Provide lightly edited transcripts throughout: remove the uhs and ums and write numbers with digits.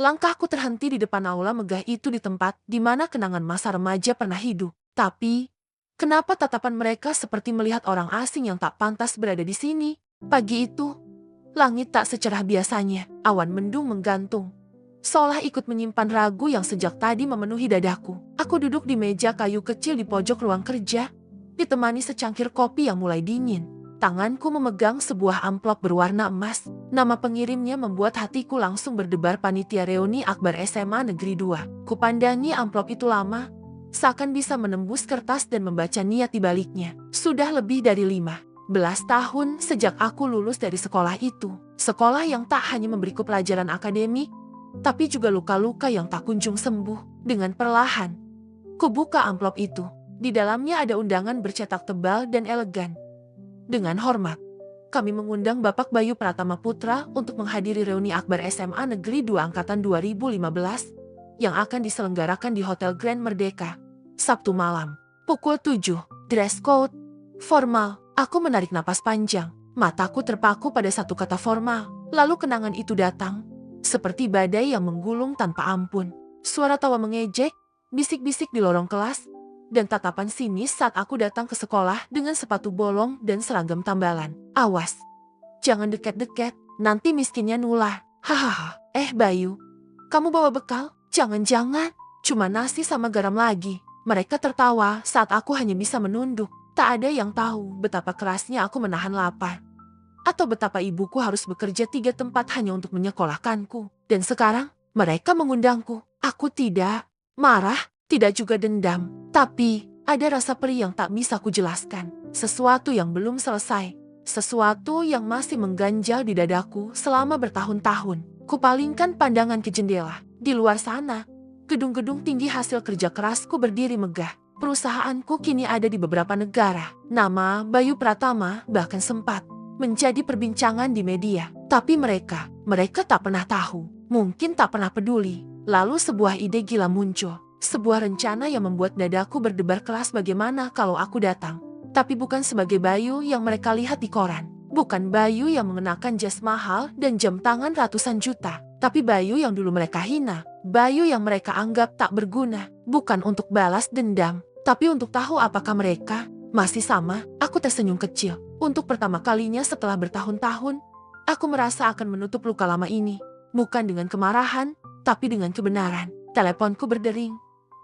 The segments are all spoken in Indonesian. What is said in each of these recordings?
Langkahku terhenti di depan aula megah itu di tempat di mana kenangan masa remaja pernah hidup. Tapi, kenapa tatapan mereka seperti melihat orang asing yang tak pantas berada di sini? Pagi itu, langit tak secerah biasanya. Awan mendung menggantung, seolah ikut menyimpan ragu yang sejak tadi memenuhi dadaku. Aku duduk di meja kayu kecil di pojok ruang kerja, ditemani secangkir kopi yang mulai dingin. Tanganku memegang sebuah amplop berwarna emas. Nama pengirimnya membuat hatiku langsung berdebar. Panitia reuni Akbar SMA Negeri 2. Kupandangi amplop itu lama, seakan bisa menembus kertas dan membaca niat di baliknya. Sudah lebih dari 15 tahun sejak aku lulus dari sekolah itu. Sekolah yang tak hanya memberiku pelajaran akademik, tapi juga luka-luka yang tak kunjung sembuh. Dengan perlahan, kubuka amplop itu. Di dalamnya ada undangan bercetak tebal dan elegan. Dengan hormat, kami mengundang Bapak Bayu Pratama Putra untuk menghadiri reuni Akbar SMA Negeri 2 Angkatan 2015 yang akan diselenggarakan di Hotel Grand Merdeka, Sabtu malam, pukul 7. Dress code formal. Aku menarik napas panjang. Mataku terpaku pada satu kata formal. Lalu kenangan itu datang, seperti badai yang menggulung tanpa ampun. Suara tawa mengejek, bisik-bisik di lorong kelas, dan tatapan sinis saat aku datang ke sekolah dengan sepatu bolong dan seragam tambalan. Awas, jangan dekat-dekat, nanti miskinnya nular. Hahaha, Bayu, kamu bawa bekal? Jangan-jangan cuma nasi sama garam lagi. Mereka tertawa saat aku hanya bisa menunduk. Tak ada yang tahu betapa kerasnya aku menahan lapar, atau betapa ibuku harus bekerja 3 tempat hanya untuk menyekolahkanku. Dan sekarang, mereka mengundangku. Aku tidak marah, tidak juga dendam. Tapi, ada rasa perih yang tak bisa kujelaskan. Sesuatu yang belum selesai. Sesuatu yang masih mengganjal di dadaku selama bertahun-tahun. Kupalingkan pandangan ke jendela. Di luar sana, gedung-gedung tinggi hasil kerja kerasku berdiri megah. Perusahaanku kini ada di beberapa negara. Nama Bayu Pratama bahkan sempat menjadi perbincangan di media. Tapi mereka tak pernah tahu, mungkin tak pernah peduli. Lalu sebuah ide gila muncul. Sebuah rencana yang membuat dadaku berdebar keras. Bagaimana kalau aku datang? Tapi bukan sebagai Bayu yang mereka lihat di koran. Bukan Bayu yang mengenakan jas mahal dan jam tangan ratusan juta. Tapi Bayu yang dulu mereka hina. Bayu yang mereka anggap tak berguna. Bukan untuk balas dendam, tapi untuk tahu apakah mereka masih sama. Aku tersenyum kecil. Untuk pertama kalinya setelah bertahun-tahun, aku merasa akan menutup luka lama ini. Bukan dengan kemarahan, tapi dengan kebenaran. Teleponku berdering,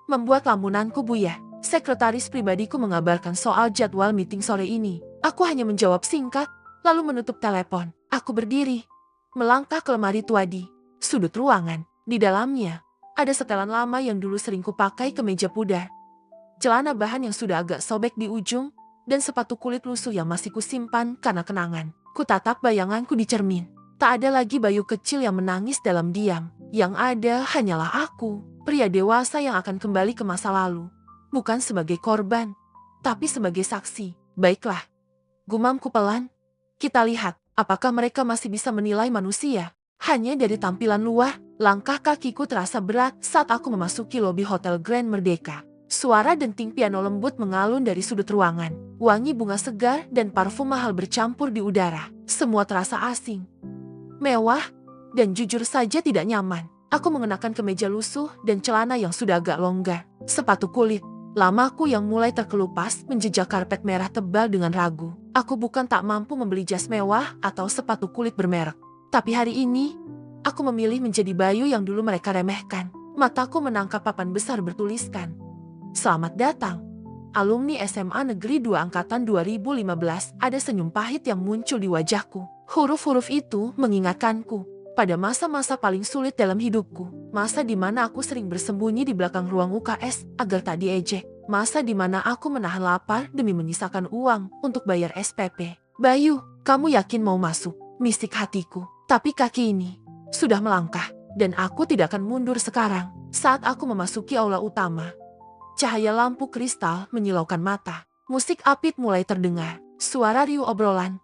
membuat lamunanku buyar. Sekretaris pribadiku mengabarkan soal jadwal meeting sore ini. Aku hanya menjawab singkat, lalu menutup telepon. Aku berdiri, melangkah ke lemari tua di sudut ruangan. Di dalamnya, ada setelan lama yang dulu sering kupakai ke meja pudar. Celana bahan yang sudah agak sobek di ujung, dan sepatu kulit lusuh yang masih kusimpan karena kenangan. Kutatap bayanganku di cermin. Tak ada lagi Bayu kecil yang menangis dalam diam. Yang ada hanyalah aku, pria dewasa yang akan kembali ke masa lalu. Bukan sebagai korban, tapi sebagai saksi. Baiklah, gumamku pelan. Kita lihat, apakah mereka masih bisa menilai manusia hanya dari tampilan luar. Langkah kakiku terasa berat saat aku memasuki lobi Hotel Grand Merdeka. Suara denting piano lembut mengalun dari sudut ruangan. Wangi bunga segar dan parfum mahal bercampur di udara. Semua terasa asing, mewah, dan jujur saja tidak nyaman. Aku mengenakan kemeja lusuh dan celana yang sudah agak longgar. Sepatu kulit lamaku yang mulai terkelupas menjejak karpet merah tebal dengan ragu. Aku bukan tak mampu membeli jas mewah atau sepatu kulit bermerek. Tapi hari ini, aku memilih menjadi Bayu yang dulu mereka remehkan. Mataku menangkap papan besar bertuliskan, "Selamat datang, alumni SMA Negeri 2 Angkatan 2015. Ada senyum pahit yang muncul di wajahku. Huruf-huruf itu mengingatkanku pada masa-masa paling sulit dalam hidupku. Masa di mana aku sering bersembunyi di belakang ruang UKS agar tak diejek. Masa di mana aku menahan lapar demi menyisakan uang untuk bayar SPP. Bayu, kamu yakin mau masuk? Mistik hatiku. Tapi kaki ini sudah melangkah, dan aku tidak akan mundur sekarang. Saat aku memasuki aula utama, cahaya lampu kristal menyilaukan mata. Musik apit mulai terdengar. Suara riuh obrolan,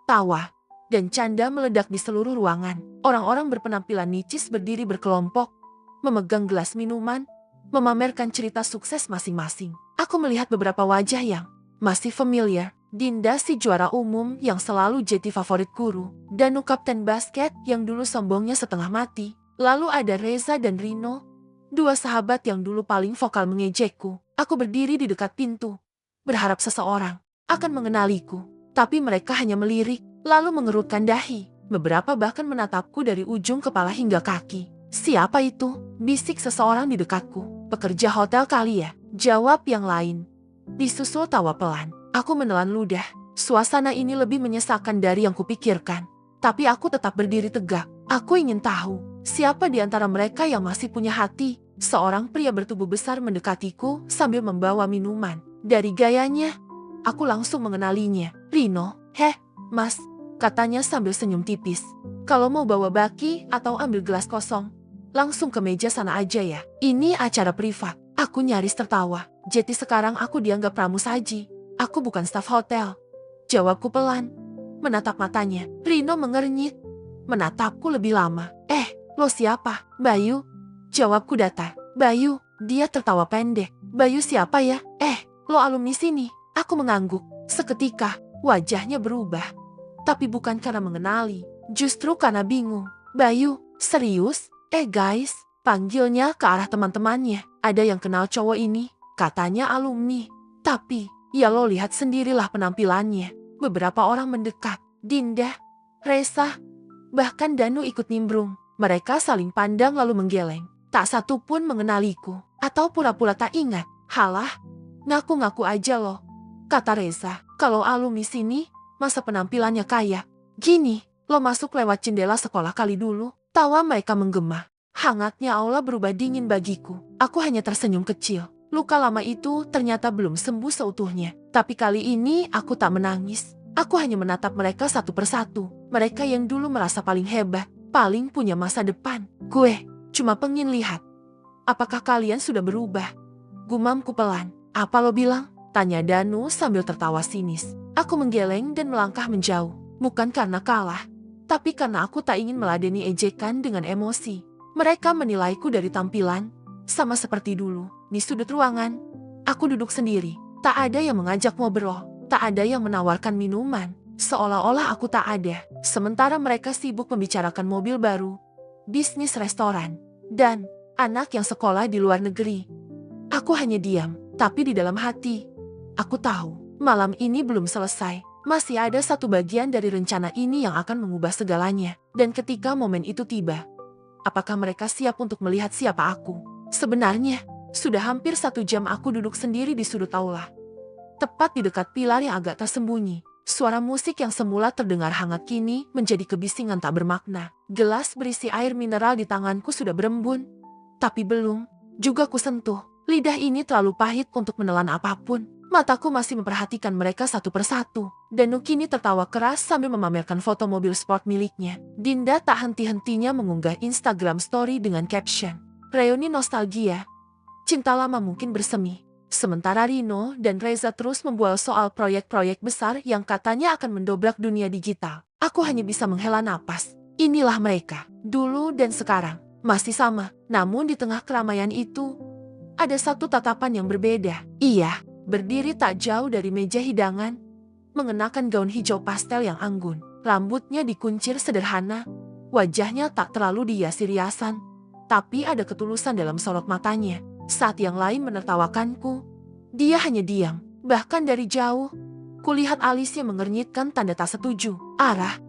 tawa, dan canda meledak di seluruh ruangan. Orang-orang berpenampilan nicis berdiri berkelompok, memegang gelas minuman, memamerkan cerita sukses masing-masing. Aku melihat beberapa wajah yang masih familiar. Dinda si juara umum yang selalu jadi favorit guru, Danu kapten basket yang dulu sombongnya setengah mati, Lalu ada Reza dan Rino, dua sahabat yang dulu paling vokal mengejekku. Aku berdiri di dekat pintu, berharap seseorang akan mengenaliku. Tapi mereka hanya melirik, lalu mengerutkan dahi. Beberapa bahkan menatapku dari ujung kepala hingga kaki. Siapa itu? Bisik seseorang di dekatku. Pekerja hotel kali ya? Jawab yang lain. Disusul tawa pelan. Aku menelan ludah. Suasana ini lebih menyesakan dari yang kupikirkan. Tapi aku tetap berdiri tegak. Aku ingin tahu, siapa di antara mereka yang masih punya hati? Seorang pria bertubuh besar mendekatiku sambil membawa minuman. Dari gayanya, aku langsung mengenalinya. Rino, "Heh, Mas," katanya sambil senyum tipis. "Kalau mau bawa baki atau ambil gelas kosong, langsung ke meja sana aja ya. Ini acara privat." Aku nyaris tertawa. Jadi sekarang aku dianggap pramusaji. Aku bukan staf hotel. Jawabku pelan. Menatap matanya. Rino mengernyit. Menatapku lebih lama. Lo siapa? Bayu. Jawabku datar. Bayu. Dia tertawa pendek. Bayu siapa ya? Lo alumni sini. Aku mengangguk. Seketika, wajahnya berubah. Tapi bukan karena mengenali. Justru karena bingung. Bayu, serius? Guys, panggilnya ke arah teman-temannya. Ada yang kenal cowok ini. Katanya alumni. Tapi, ya lo lihat sendirilah penampilannya. Beberapa orang mendekat. Dinda, Reza, bahkan Danu ikut nimbrung. Mereka saling pandang lalu menggeleng. Tak satu pun mengenaliku. Atau pura-pura tak ingat. Halah, ngaku-ngaku aja loh. Kata Reza, kalau alumni sini, masa penampilannya kayak gini. Lo masuk lewat jendela sekolah kali dulu. Tawa mereka menggema. Hangatnya aula berubah dingin bagiku. Aku hanya tersenyum kecil. Luka lama itu ternyata belum sembuh seutuhnya. Tapi kali ini aku tak menangis. Aku hanya menatap mereka satu persatu. Mereka yang dulu merasa paling hebat. Paling punya masa depan. Gue cuma pengen lihat. Apakah kalian sudah berubah? Gumamku pelan. Apa lo bilang? Tanya Danu sambil tertawa sinis. Aku menggeleng dan melangkah menjauh. Bukan karena kalah. Tapi karena aku tak ingin meladeni ejekan dengan emosi. Mereka menilaiku dari tampilan. Sama seperti dulu. Di sudut ruangan. Aku duduk sendiri. Tak ada yang mengajak ngobrol. Tak ada yang menawarkan minuman. Seolah-olah aku tak ada. Sementara mereka sibuk membicarakan mobil baru, bisnis restoran, dan anak yang sekolah di luar negeri. Aku hanya diam, tapi di dalam hati, aku tahu malam ini belum selesai. Masih ada satu bagian dari rencana ini yang akan mengubah segalanya. Dan ketika momen itu tiba, apakah mereka siap untuk melihat siapa aku? Sebenarnya, sudah hampir 1 jam aku duduk sendiri di sudut aula. Tepat di dekat pilar yang agak tersembunyi. Suara musik yang semula terdengar hangat kini menjadi kebisingan tak bermakna. Gelas berisi air mineral di tanganku sudah berembun. Tapi belum juga kusentuh. Lidah ini terlalu pahit untuk menelan apapun. Mataku masih memperhatikan mereka satu persatu. Danu kini tertawa keras sambil memamerkan foto mobil sport miliknya. Dinda tak henti-hentinya mengunggah Instagram story dengan caption, "Reuni nostalgia. Cinta lama mungkin bersemi." Sementara Rino dan Reza terus membual soal proyek-proyek besar yang katanya akan mendobrak dunia digital. Aku hanya bisa menghela napas. Inilah mereka, dulu dan sekarang, masih sama. Namun di tengah keramaian itu, ada satu tatapan yang berbeda. Ia berdiri tak jauh dari meja hidangan, mengenakan gaun hijau pastel yang anggun. Rambutnya dikuncir sederhana, wajahnya tak terlalu dihiasi riasan, tapi ada ketulusan dalam sorot matanya. Saat yang lain menertawakanku, dia hanya diam. Bahkan dari jauh, kulihat alisnya mengernyitkan tanda tak setuju.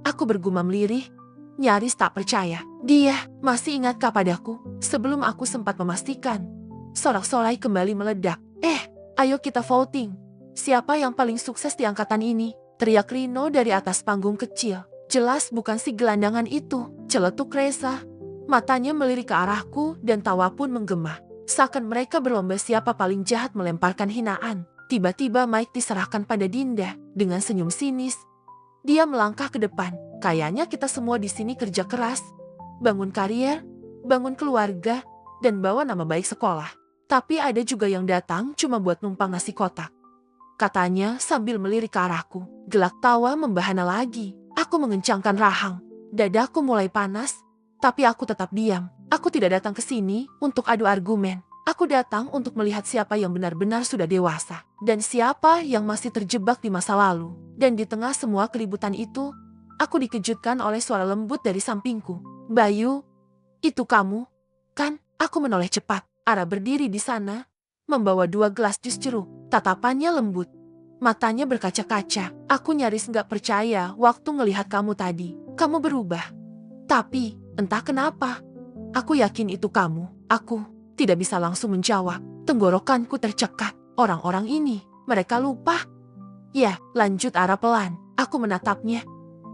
Aku bergumam lirih, nyaris tak percaya. Dia masih ingatkah padaku? Sebelum aku sempat memastikan, sorak-sorai kembali meledak. Ayo kita voting. Siapa yang paling sukses di angkatan ini? Teriak Rino dari atas panggung kecil. Jelas bukan si gelandangan itu, celetuk Reza. Matanya melirik ke arahku dan tawa pun menggema. Seakan mereka berlomba siapa paling jahat melemparkan hinaan. Tiba-tiba mic diserahkan pada Dinda dengan senyum sinis. Dia melangkah ke depan. Kayaknya kita semua di sini kerja keras, bangun karier, bangun keluarga, dan bawa nama baik sekolah. Tapi ada juga yang datang cuma buat numpang nasi kotak. Katanya sambil melirik ke arahku. Gelak tawa membahana lagi. Aku mengencangkan rahang. Dadaku mulai panas, tapi aku tetap diam. Aku tidak datang ke sini untuk adu argumen. Aku datang untuk melihat siapa yang benar-benar sudah dewasa. Dan siapa yang masih terjebak di masa lalu. Dan di tengah semua keributan itu, aku dikejutkan oleh suara lembut dari sampingku. Bayu, Itu kamu? Kan? Aku menoleh cepat. Ara berdiri di sana, membawa 2 gelas jus jeruk. Tatapannya lembut. Matanya berkaca-kaca. Aku nyaris nggak percaya waktu ngelihat kamu tadi. Kamu berubah. Tapi, entah kenapa. Aku yakin itu kamu. Aku tidak bisa langsung menjawab. Tenggorokanku tercekat. Orang-orang ini, mereka lupa. Ya, lanjut Ara pelan. Aku menatapnya.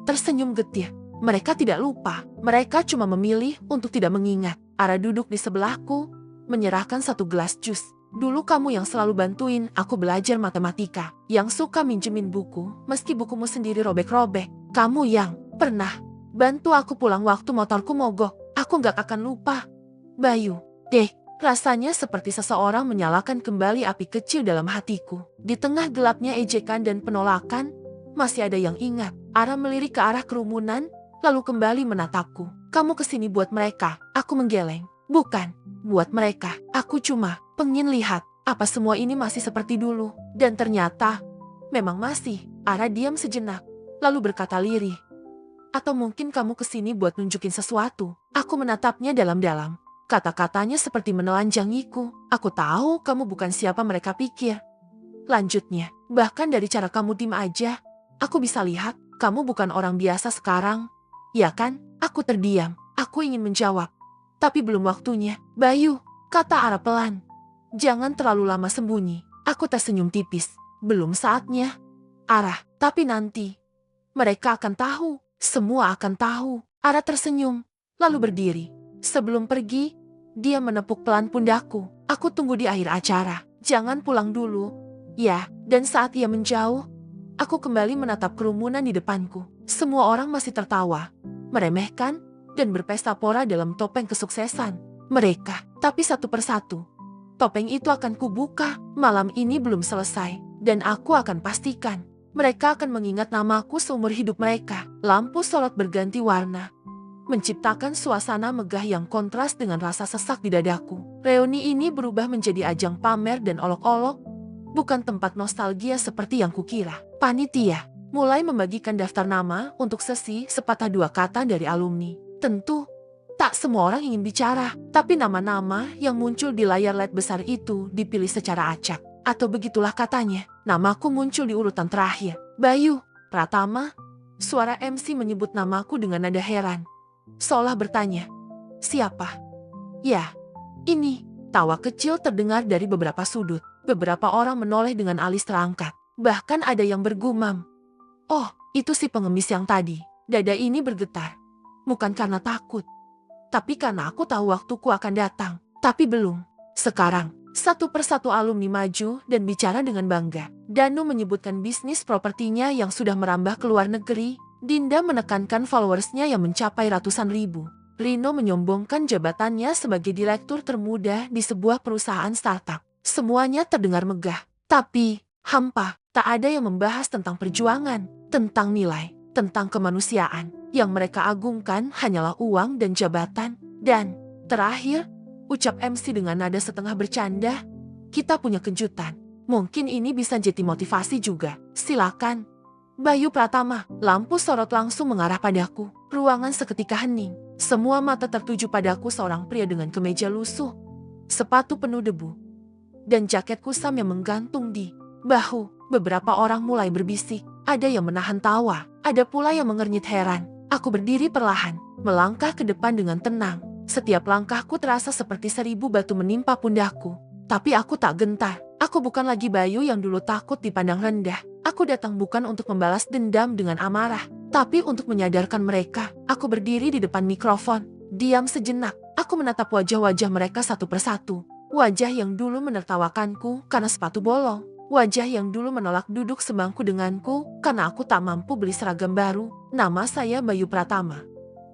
Tersenyum getir. Mereka tidak lupa. Mereka cuma memilih untuk tidak mengingat. Ara duduk di sebelahku, menyerahkan 1 gelas jus. Dulu kamu yang selalu bantuin aku belajar matematika. Yang suka minjemin buku, meski bukumu sendiri robek-robek. Kamu yang pernah bantu aku pulang waktu motorku mogok. Aku gak akan lupa. Bayu, deh, rasanya seperti seseorang menyalakan kembali api kecil dalam hatiku. Di tengah gelapnya ejekan dan penolakan, masih ada yang ingat. Ara melirik ke arah kerumunan, lalu kembali menatapku. Kamu kesini buat mereka. Aku menggeleng. Bukan, buat mereka. Aku cuma pengen lihat apa semua ini masih seperti dulu. Dan ternyata, memang masih. Ara diam sejenak, lalu berkata lirih. Atau mungkin kamu kesini buat nunjukin sesuatu. Aku menatapnya dalam-dalam. Kata-katanya seperti menelanjangiku. Aku tahu kamu bukan siapa mereka pikir. Lanjutnya, bahkan dari cara kamu diem aja, aku bisa lihat kamu bukan orang biasa sekarang. Ya kan? Aku terdiam. Aku ingin menjawab. Tapi belum waktunya. Bayu, kata Ara pelan. Jangan terlalu lama sembunyi. Aku tersenyum tipis. Belum saatnya. Ara, tapi nanti. Mereka akan tahu. Semua akan tahu. Ara tersenyum, lalu berdiri. Sebelum pergi, dia menepuk pelan pundakku. Aku tunggu di akhir acara. Jangan pulang dulu. Ya, dan saat ia menjauh, aku kembali menatap kerumunan di depanku. Semua orang masih tertawa, meremehkan, dan berpesta pora dalam topeng kesuksesan mereka. Tapi satu persatu, topeng itu akan kubuka. Malam ini belum selesai, dan aku akan pastikan mereka akan mengingat namaku seumur hidup mereka. Lampu sorot berganti warna, menciptakan suasana megah yang kontras dengan rasa sesak di dadaku. Reuni ini berubah menjadi ajang pamer dan olok-olok, bukan tempat nostalgia seperti yang kukira. Panitia mulai membagikan daftar nama untuk sesi sepatah dua kata dari alumni. Tentu, tak semua orang ingin bicara, tapi nama-nama yang muncul di layar LED besar itu dipilih secara acak. Atau begitulah katanya, namaku muncul di urutan terakhir. Bayu Pratama. Suara MC menyebut namaku dengan nada heran, seolah bertanya, siapa? Ya, ini. Tawa kecil terdengar dari beberapa sudut. Beberapa orang menoleh dengan alis terangkat. Bahkan ada yang bergumam, oh, itu si pengemis yang tadi. Dada ini bergetar. Bukan karena takut, tapi karena aku tahu waktuku akan datang. Tapi belum. Sekarang, satu persatu alumni maju dan bicara dengan bangga. Danu menyebutkan bisnis propertinya yang sudah merambah ke luar negeri. Dinda menekankan followersnya yang mencapai ratusan ribu. Rino menyombongkan jabatannya sebagai direktur termuda di sebuah perusahaan startup. Semuanya terdengar megah, tapi hampa. Tak ada yang membahas tentang perjuangan, tentang nilai, tentang kemanusiaan. Yang mereka agungkan hanyalah uang dan jabatan. Dan terakhir, ucap MC dengan nada setengah bercanda, kita punya kejutan. Mungkin ini bisa jadi motivasi juga. Silakan. Bayu Pratama. Lampu sorot langsung mengarah padaku. Ruangan seketika hening. Semua mata tertuju padaku seorang pria dengan kemeja lusuh, sepatu penuh debu, dan jaket kusam yang menggantung di bahu. Beberapa orang mulai berbisik. Ada yang menahan tawa. Ada pula yang mengernyit heran. Aku berdiri perlahan, melangkah ke depan dengan tenang. Setiap langkahku terasa seperti 1000 batu menimpa pundakku. Tapi aku tak gentar. Aku bukan lagi Bayu yang dulu takut dipandang rendah. Aku datang bukan untuk membalas dendam dengan amarah, tapi untuk menyadarkan mereka. Aku berdiri di depan mikrofon, diam sejenak. Aku menatap wajah-wajah mereka satu persatu. Wajah yang dulu menertawakanku karena sepatu bolong. Wajah yang dulu menolak duduk sebangku denganku karena aku tak mampu beli seragam baru. Nama saya Bayu Pratama.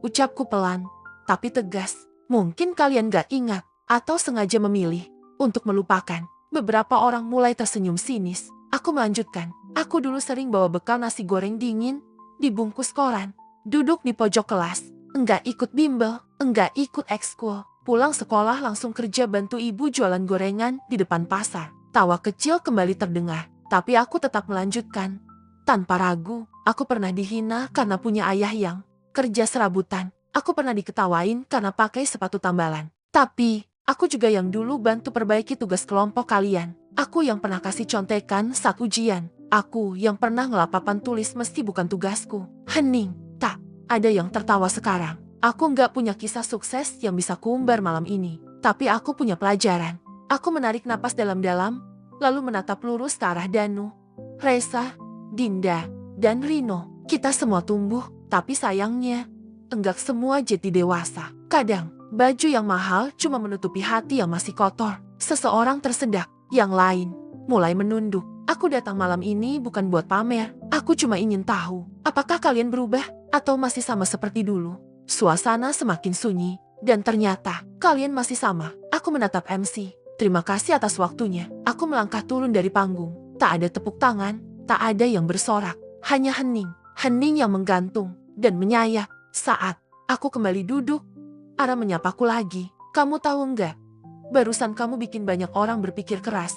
Ucapku pelan, tapi tegas. Mungkin kalian gak ingat atau sengaja memilih untuk melupakan. Beberapa orang mulai tersenyum sinis. Aku melanjutkan. Aku dulu sering bawa bekal nasi goreng dingin, dibungkus koran. Duduk di pojok kelas. Enggak ikut bimbel, enggak ikut ekskul. Pulang sekolah langsung kerja bantu ibu jualan gorengan di depan pasar. Tawa kecil kembali terdengar, tapi aku tetap melanjutkan. Tanpa ragu, aku pernah dihina karena punya ayah yang kerja serabutan. Aku pernah diketawain karena pakai sepatu tambalan. Tapi, aku juga yang dulu bantu perbaiki tugas kelompok kalian. Aku yang pernah kasih contekan saat ujian. Aku yang pernah ngelap papan tulis meski bukan tugasku. Hening. Tak, ada yang tertawa sekarang. Aku nggak punya kisah sukses yang bisa kuumbar malam ini. Tapi aku punya pelajaran. Aku menarik napas dalam-dalam, lalu menatap lurus ke arah Danu, Reza, Dinda, dan Rino. Kita semua tumbuh, tapi sayangnya, enggak semua jadi dewasa. Kadang, baju yang mahal cuma menutupi hati yang masih kotor. Seseorang tersedak, yang lain mulai menunduk. Aku datang malam ini bukan buat pamer. Aku cuma ingin tahu, apakah kalian berubah atau masih sama seperti dulu? Suasana semakin sunyi, dan ternyata kalian masih sama. Aku menatap MC. Terima kasih atas waktunya. Aku melangkah turun dari panggung. Tak ada tepuk tangan, tak ada yang bersorak. Hanya hening. Hening yang menggantung dan menyayat. Saat aku kembali duduk, Ara menyapaku lagi. Kamu tahu enggak? Barusan kamu bikin banyak orang berpikir keras.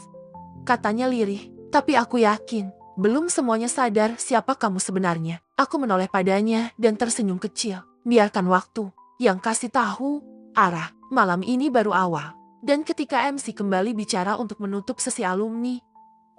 Katanya lirih, tapi aku yakin belum semuanya sadar siapa kamu sebenarnya. Aku menoleh padanya dan tersenyum kecil. Biarkan waktu yang kasih tahu, Ara, malam ini baru awal. Dan ketika MC kembali bicara untuk menutup sesi alumni,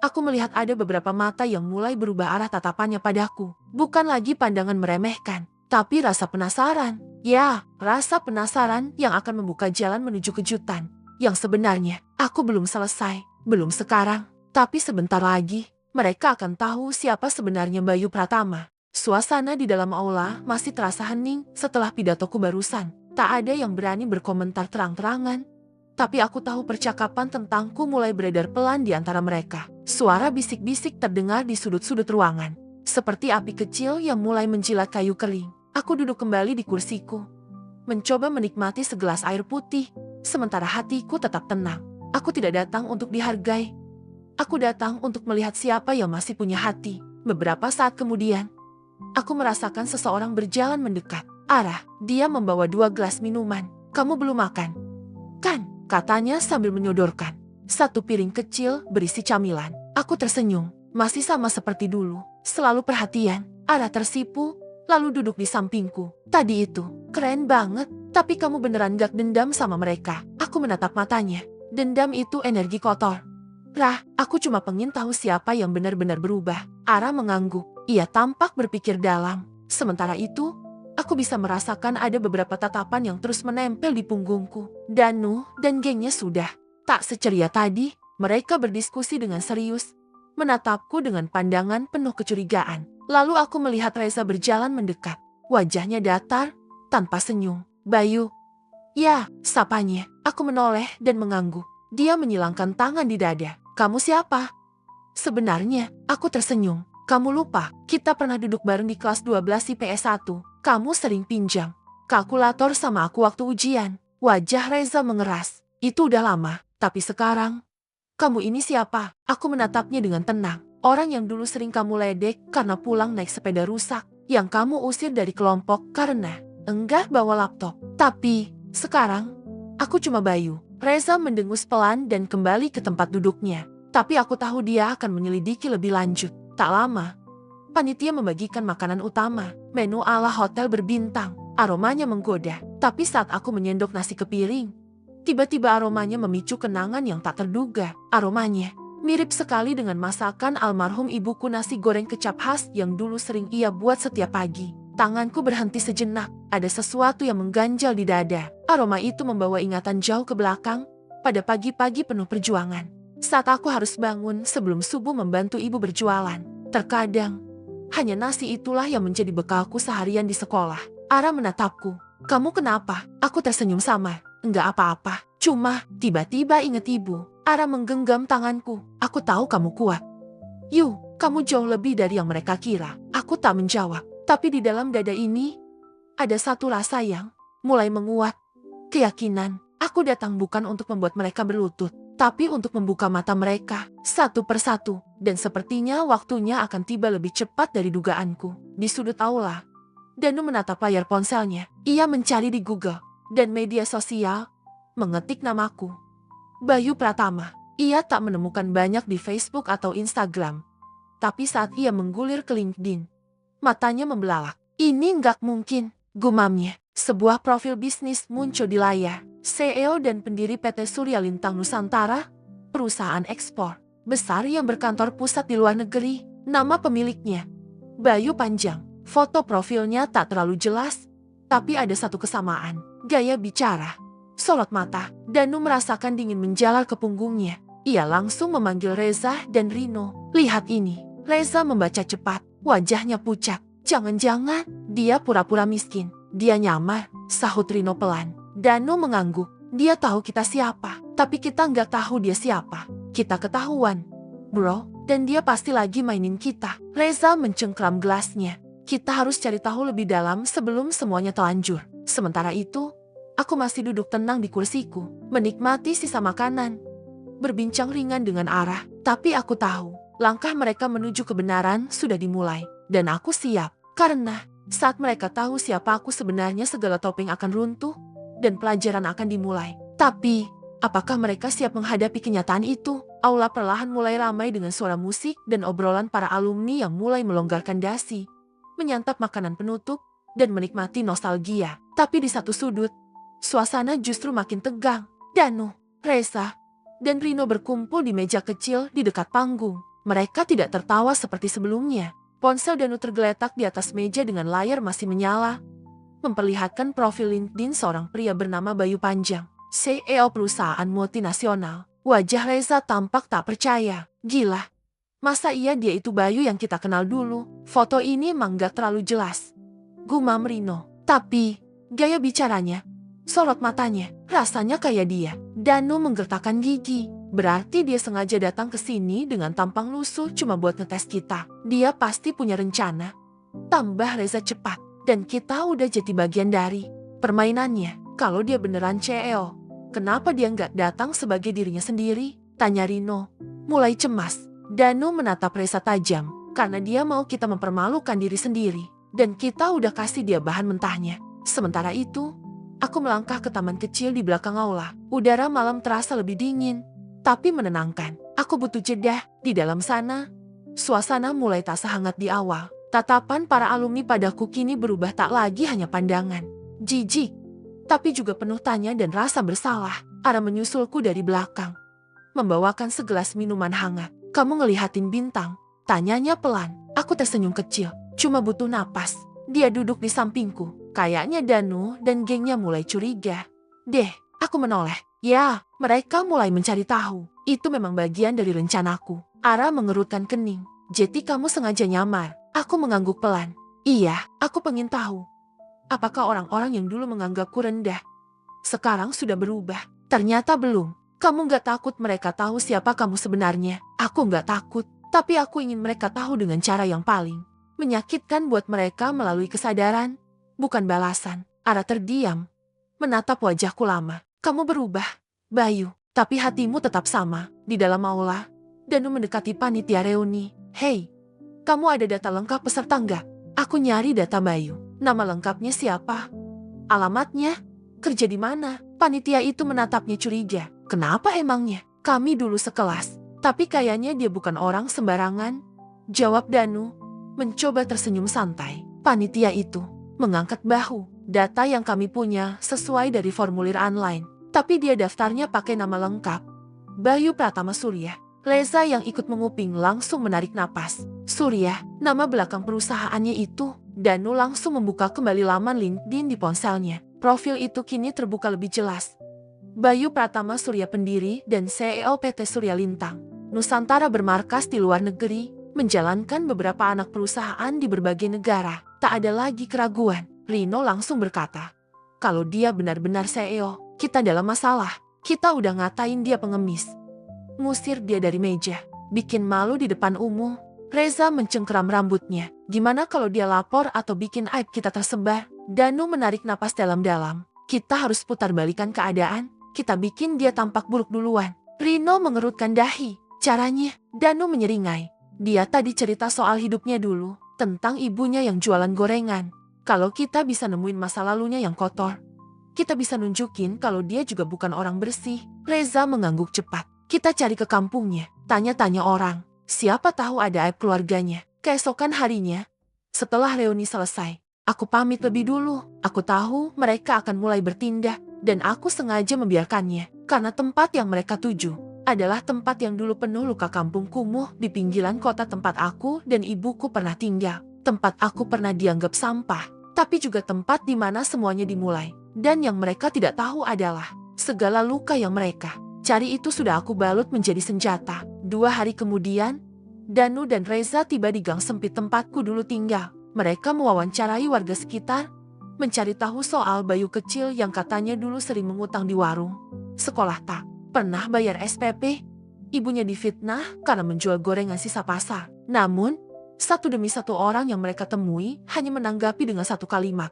aku melihat ada beberapa mata yang mulai berubah arah tatapannya padaku. Bukan lagi pandangan meremehkan, tapi rasa penasaran. Ya, rasa penasaran yang akan membuka jalan menuju kejutan. Yang sebenarnya, aku belum selesai. Belum sekarang, tapi sebentar lagi, mereka akan tahu siapa sebenarnya Bayu Pratama. Suasana di dalam aula masih terasa hening setelah pidatoku barusan. Tak ada yang berani berkomentar terang-terangan. Tapi aku tahu percakapan tentangku mulai beredar pelan di antara mereka. Suara bisik-bisik terdengar di sudut-sudut ruangan. Seperti api kecil yang mulai menjilat kayu kering. Aku duduk kembali di kursiku. Mencoba menikmati segelas air putih. Sementara hatiku tetap tenang. Aku tidak datang untuk dihargai. Aku datang untuk melihat siapa yang masih punya hati. Beberapa saat kemudian, aku merasakan seseorang berjalan mendekat. Ara, dia membawa 2 gelas minuman. Kamu belum makan? Kan? Katanya sambil menyodorkan 1 piring kecil berisi camilan. Aku tersenyum, masih sama seperti dulu. Selalu perhatian. Ara tersipu, lalu duduk di sampingku. Tadi itu, keren banget. Tapi kamu beneran gak dendam sama mereka? Aku menatap matanya. Dendam itu energi kotor. Rah, aku cuma pengen tahu siapa yang benar-benar berubah. Ara mengangguk. Ia tampak berpikir dalam. Sementara itu, aku bisa merasakan ada beberapa tatapan yang terus menempel di punggungku. Danu dan gengnya sudah tak seceria tadi. Mereka berdiskusi dengan serius, menatapku dengan pandangan penuh kecurigaan. Lalu aku melihat Reza berjalan mendekat. Wajahnya datar, tanpa senyum. Bayu. Ya, sapanya. Aku menoleh dan mengangguk. Dia menyilangkan tangan di dada. Kamu siapa? Sebenarnya, aku tersenyum. Kamu lupa, kita pernah duduk bareng di kelas 12 IPS 1. Kamu sering pinjam kalkulator sama aku waktu ujian. Wajah Reza mengeras. Itu udah lama, tapi sekarang, kamu ini siapa? Aku menatapnya dengan tenang. Orang yang dulu sering kamu ledek karena pulang naik sepeda rusak. Yang kamu usir dari kelompok karena enggak bawa laptop. Tapi, sekarang, aku cuma Bayu. Reza mendengus pelan dan kembali ke tempat duduknya. Tapi aku tahu dia akan menyelidiki lebih lanjut. Tak lama, panitia membagikan makanan utama. Menu ala hotel berbintang. Aromanya menggoda. Tapi saat aku menyendok nasi ke piring, tiba-tiba aromanya memicu kenangan yang tak terduga. Aromanya mirip sekali dengan masakan almarhum ibuku, nasi goreng kecap khas yang dulu sering ia buat setiap pagi. Tanganku berhenti sejenak. Ada sesuatu yang mengganjal di dada. Aroma itu membawa ingatan jauh ke belakang, pada pagi-pagi penuh perjuangan. Saat aku harus bangun sebelum subuh membantu ibu berjualan. Terkadang, hanya nasi itulah yang menjadi bekalku seharian di sekolah. Ara menatapku. Kamu kenapa? Aku tersenyum sama. Enggak apa-apa. Cuma, tiba-tiba ingat ibu. Ara menggenggam tanganku. Aku tahu kamu kuat. Yu, kamu jauh lebih dari yang mereka kira. Aku tak menjawab. Tapi di dalam dada ini, ada satu rasa yang mulai menguat. Keyakinan, aku datang bukan untuk membuat mereka berlutut, tapi untuk membuka mata mereka, satu persatu. Dan sepertinya waktunya akan tiba lebih cepat dari dugaanku. Di sudut aula, Danu menatap layar ponselnya. Ia mencari di Google dan media sosial, mengetik namaku. Bayu Pratama. Ia tak menemukan banyak di Facebook atau Instagram. Tapi saat ia menggulir ke LinkedIn, matanya membelalak. Ini nggak mungkin, gumamnya. Sebuah profil bisnis muncul di layar. CEO dan pendiri PT Surya Lintang Nusantara, perusahaan ekspor besar yang berkantor pusat di luar negeri. Nama pemiliknya, Bayu Panjang. Foto profilnya tak terlalu jelas, tapi ada satu kesamaan. Gaya bicara, sorot mata. Danu merasakan dingin menjalar ke punggungnya. Ia langsung memanggil Reza dan Rino. Lihat ini. Reza membaca cepat. Wajahnya pucat. Jangan-jangan dia pura-pura miskin. Dia nyamar, sahut Rino pelan. Danu mengangguk. Dia tahu kita siapa, tapi kita nggak tahu dia siapa. Kita ketahuan, bro, dan dia pasti lagi mainin kita. Reza mencengkram gelasnya. Kita harus cari tahu lebih dalam sebelum semuanya telanjur. Sementara itu, aku masih duduk tenang di kursiku, menikmati sisa makanan. Berbincang ringan dengan Arah, tapi aku tahu, langkah mereka menuju kebenaran sudah dimulai. Dan aku siap, karena saat mereka tahu siapa aku sebenarnya segala topeng akan runtuh, dan pelajaran akan dimulai. Tapi, apakah mereka siap menghadapi kenyataan itu? Aula perlahan mulai ramai dengan suara musik dan obrolan para alumni yang mulai melonggarkan dasi, menyantap makanan penutup, dan menikmati nostalgia. Tapi di satu sudut, suasana justru makin tegang. Danu, Reza, dan Rino berkumpul di meja kecil di dekat panggung. Mereka tidak tertawa seperti sebelumnya. Ponsel Danu tergeletak di atas meja dengan layar masih menyala, memperlihatkan profil LinkedIn seorang pria bernama Bayu Panjang, CEO perusahaan multinasional. Wajah Reza tampak tak percaya. Gila, masa iya dia itu Bayu yang kita kenal dulu? Foto ini emang gak terlalu jelas, gumam Rino. Tapi, gaya bicaranya, sorot matanya, rasanya kayak dia. Danu menggertakkan gigi. Berarti dia sengaja datang ke sini dengan tampang lusuh cuma buat ngetes kita. Dia pasti punya rencana. Tambah Reza cepat. Dan kita udah jadi bagian dari permainannya. Kalau dia beneran CEO, kenapa dia nggak datang sebagai dirinya sendiri? Tanya Rino. Mulai cemas. Danu menatap Reza tajam. Karena dia mau kita mempermalukan diri sendiri. Dan kita udah kasih dia bahan mentahnya. Sementara itu, aku melangkah ke taman kecil di belakang aula. Udara malam terasa lebih dingin, tapi menenangkan. Aku butuh jeda. Di dalam sana, suasana mulai tak sehangat di awal. Tatapan para alumni padaku kini berubah tak lagi hanya pandangan jijik, tapi juga penuh tanya dan rasa bersalah. Ara menyusulku dari belakang, membawakan segelas minuman hangat. Kamu ngelihatin bintang? Tanyanya pelan. Aku tersenyum kecil, cuma butuh napas. Dia duduk di sampingku. Kayaknya Danu dan gengnya mulai curiga. Deh, aku menoleh. Ya, mereka mulai mencari tahu. Itu memang bagian dari rencanaku. Ara mengerutkan kening. Jadi kamu sengaja nyamar? Aku mengangguk pelan. Iya, aku pengen tahu. Apakah orang-orang yang dulu menganggapku rendah sekarang sudah berubah? Ternyata belum. Kamu gak takut mereka tahu siapa kamu sebenarnya? Aku gak takut, tapi aku ingin mereka tahu dengan cara yang paling menyakitkan buat mereka melalui kesadaran, bukan balasan. Ara terdiam, menatap wajahku lama. Kamu berubah, Bayu, tapi hatimu tetap sama. Di dalam aula, Danu mendekati panitia reuni. Hei, kamu ada data lengkap peserta nggak? Aku nyari data Bayu. Nama lengkapnya siapa? Alamatnya? Kerja di mana? Panitia itu menatapnya curiga. Kenapa emangnya? Kami dulu sekelas. Tapi kayaknya dia bukan orang sembarangan. Jawab Danu, mencoba tersenyum santai. Panitia itu mengangkat bahu. Data yang kami punya sesuai dari formulir online. Tapi dia daftarnya pakai nama lengkap, Bayu Pratama Surya. Reza yang ikut menguping langsung menarik napas. Surya, nama belakang perusahaannya itu. Danu langsung membuka kembali laman LinkedIn di ponselnya. Profil itu kini terbuka lebih jelas. Bayu Pratama Surya pendiri dan CEO PT Surya Lintang Nusantara bermarkas di luar negeri, menjalankan beberapa anak perusahaan di berbagai negara. Tak ada lagi keraguan. Rino langsung berkata, kalau dia benar-benar CEO, kita dalam masalah. Kita udah ngatain dia pengemis, ngusir dia dari meja, bikin malu di depan umum. Reza mencengkeram rambutnya. Gimana kalau dia lapor atau bikin aib kita tersebar? Danu menarik napas dalam-dalam. Kita harus putar balikan keadaan. Kita bikin dia tampak buruk duluan. Rino mengerutkan dahi. Caranya, Danu menyeringai. Dia tadi cerita soal hidupnya dulu, tentang ibunya yang jualan gorengan. Kalau kita bisa nemuin masa lalunya yang kotor, kita bisa nunjukin kalau dia juga bukan orang bersih. Reza mengangguk cepat. Kita cari ke kampungnya, tanya-tanya orang. Siapa tahu ada aib keluarganya. Keesokan harinya, setelah reuni selesai, Aku pamit lebih dulu. Aku tahu mereka akan mulai bertindak, dan aku sengaja membiarkannya, karena tempat yang mereka tuju adalah tempat yang dulu penuh luka kampung kumuh di pinggiran kota tempat aku dan ibuku pernah tinggal. Tempat aku pernah dianggap sampah, tapi juga tempat di mana semuanya dimulai. Dan yang mereka tidak tahu adalah segala luka yang mereka cari itu sudah aku balut menjadi senjata. 2 hari kemudian, Danu dan Reza tiba di gang sempit tempatku dulu tinggal. Mereka mewawancarai warga sekitar, mencari tahu soal Bayu kecil yang katanya dulu sering mengutang di warung. Sekolah tak pernah bayar SPP. Ibunya difitnah karena menjual gorengan sisa pasar. Namun, satu demi satu orang yang mereka temui hanya menanggapi dengan satu kalimat.